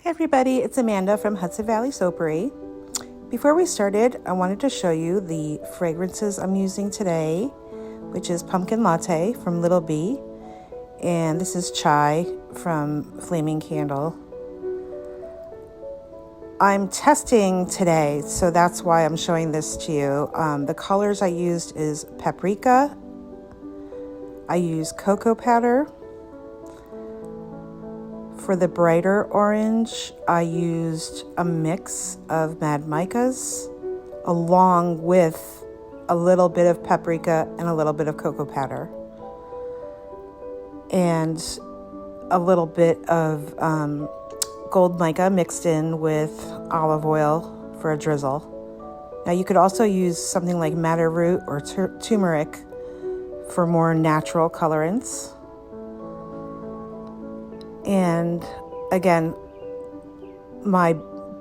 Hey everybody, it's Amanda from Hudson Valley Soapery. Before we started, I wanted to show you the fragrances I'm using today, which is Pumpkin Latte from Little Bee, and this is Chai from Flaming Candle. I'm testing today, so that's why I'm showing this to you. The colors I used is paprika, I used cocoa powder. For the brighter orange, I used a mix of Mad Micas along with a little bit of paprika and a little bit of cocoa powder. And a little bit of gold mica mixed in with olive oil for a drizzle. Now you could also use something like madder root or turmeric for more natural colorants. And again, my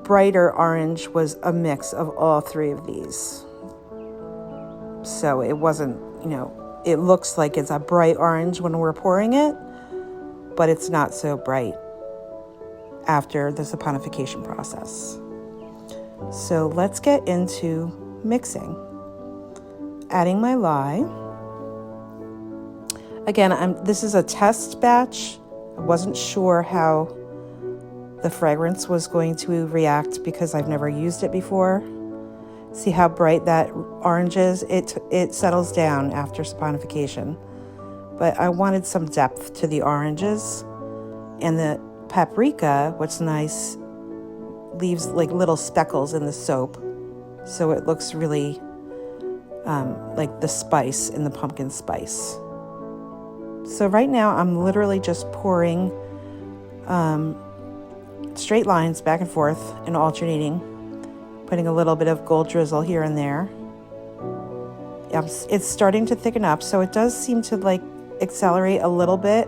brighter orange was a mix of all three of these. So it wasn't, it looks like it's a bright orange when we're pouring it, but it's not so bright after the saponification process. So let's get into mixing. Adding my lye. Again, this is a test batch. I wasn't sure how the fragrance was going to react because I've never used it before. See how bright that orange is? It settles down after saponification. But I wanted some depth to the oranges. And the paprika, what's nice, leaves like little speckles in the soap. So it looks really like the spice in the pumpkin spice. So right now I'm literally just pouring straight lines back and forth and alternating, putting a little bit of gold drizzle here and there. It's starting to thicken up, so it does seem to like accelerate a little bit,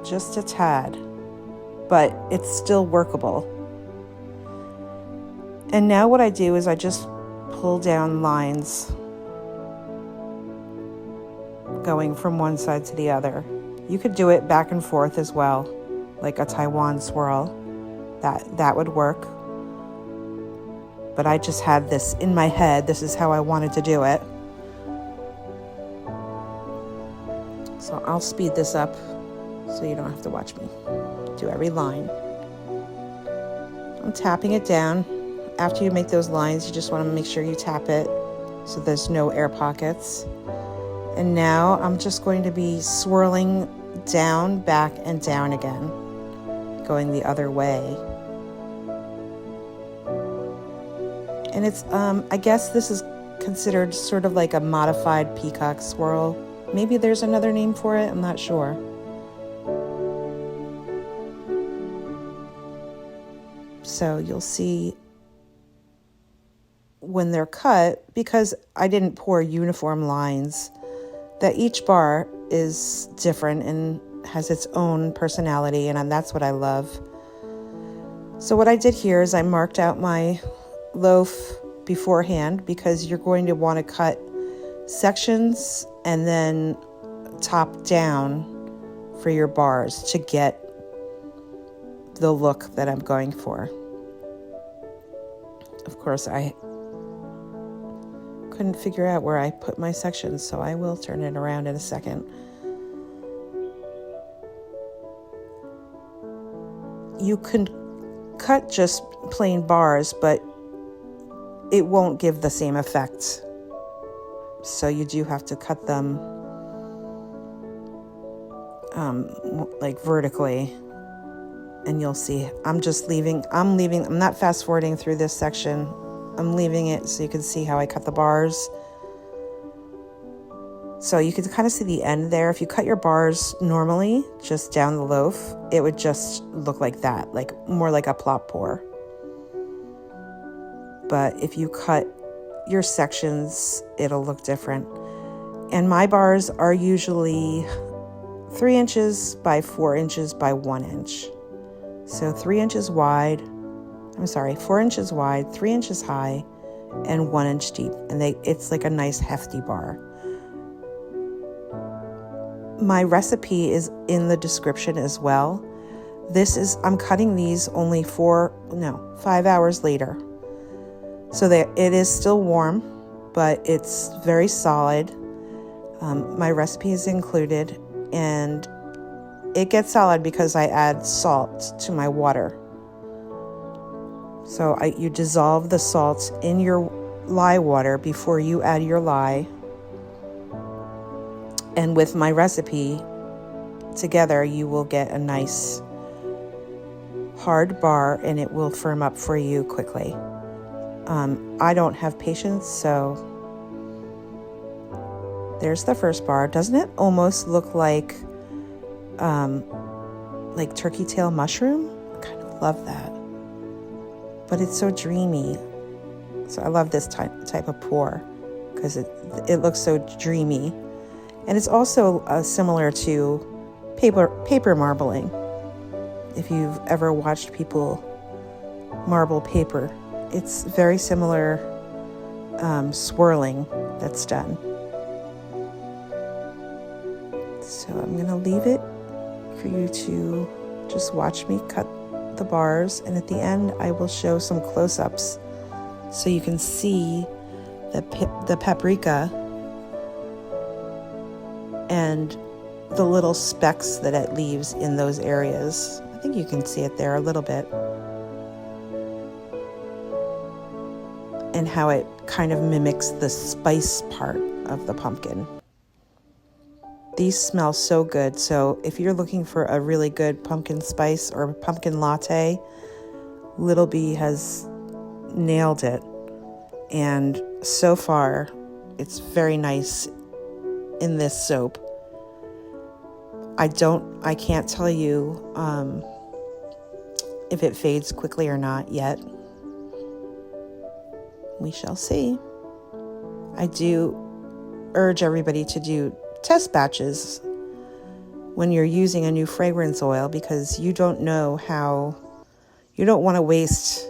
just a tad, but it's still workable. And now what I do is I just pull down lines going from one side to the other. You could do it back and forth as well, like a Taiwan swirl. That would work. But I just had this in my head. This is how I wanted to do it. So I'll speed this up so you don't have to watch me do every line. I'm tapping it down. After you make those lines, you just want to make sure you tap it so there's no air pockets. And now I'm just going to be swirling down, back, and down again, going the other way. And it's, I guess this is considered sort of like a modified peacock swirl. Maybe there's another name for it, I'm not sure. So you'll see when they're cut, because I didn't pour uniform lines, that each bar is different and has its own personality, and that's what I love. So what I did here is I marked out my loaf beforehand, because you're going to want to cut sections and then top down for your bars to get the look that I'm going for. Of course, I couldn't figure out where I put my sections, so I will turn it around in a second. You can cut just plain bars, but it won't give the same effect. So you do have to cut them like vertically, and you'll see I'm not fast forwarding through this section. I'm leaving it so you can see how I cut the bars. So you can kind of see the end there. If you cut your bars normally, just down the loaf, it would just look like that, like more like a plop pour. But if you cut your sections, it'll look different. And my bars are usually 3 inches by 4 inches by 1 inch. So 4 inches wide, 3 inches high, and 1 inch deep. And it's like a nice hefty bar. My recipe is in the description as well. I'm cutting these only 5 hours later. So that it is still warm, but it's very solid. My recipe is included, and it gets solid because I add salt to my water. So you dissolve the salt in your lye water before you add your lye. And with my recipe together, you will get a nice hard bar, and it will firm up for you quickly. I don't have patience, so there's the first bar. Doesn't it almost look like turkey tail mushroom? I kind of love that. But it's so dreamy. So I love this type of pour because it looks so dreamy. And it's also similar to paper marbling. If you've ever watched people marble paper, it's very similar swirling that's done. So I'm going to leave it for you to just watch me cut the bars, and at the end I will show some close-ups so you can see the paprika and the little specks that it leaves in those areas. I think you can see it there a little bit. And how it kind of mimics the spice part of the pumpkin. These smell so good. So if you're looking for a really good pumpkin spice or pumpkin latte, Little Bee has nailed it. And so far, it's very nice in this soap. I can't tell you if it fades quickly or not yet. We shall see. I do urge everybody to do test batches when you're using a new fragrance oil, because you don't want to waste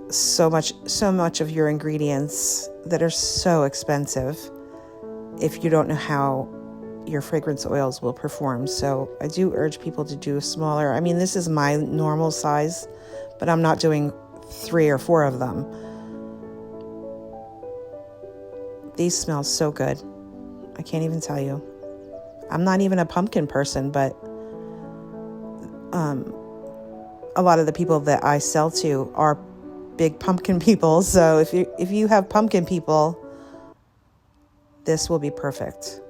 so much of your ingredients that are so expensive if you don't know how your fragrance oils will perform. So I do urge people to do smaller. I mean, this is my normal size, but I'm not doing 3 or 4 of them. These smell so good. I can't even tell you. I'm not even a pumpkin person, but a lot of the people that I sell to are big pumpkin people. So if you have pumpkin people, this will be perfect.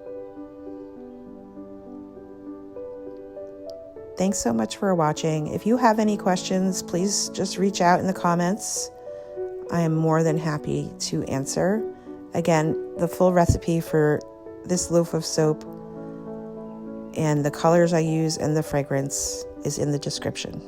Thanks so much for watching. If you have any questions, please just reach out in the comments. I am more than happy to answer. Again, the full recipe for this loaf of soap and the colors I use and the fragrance is in the description.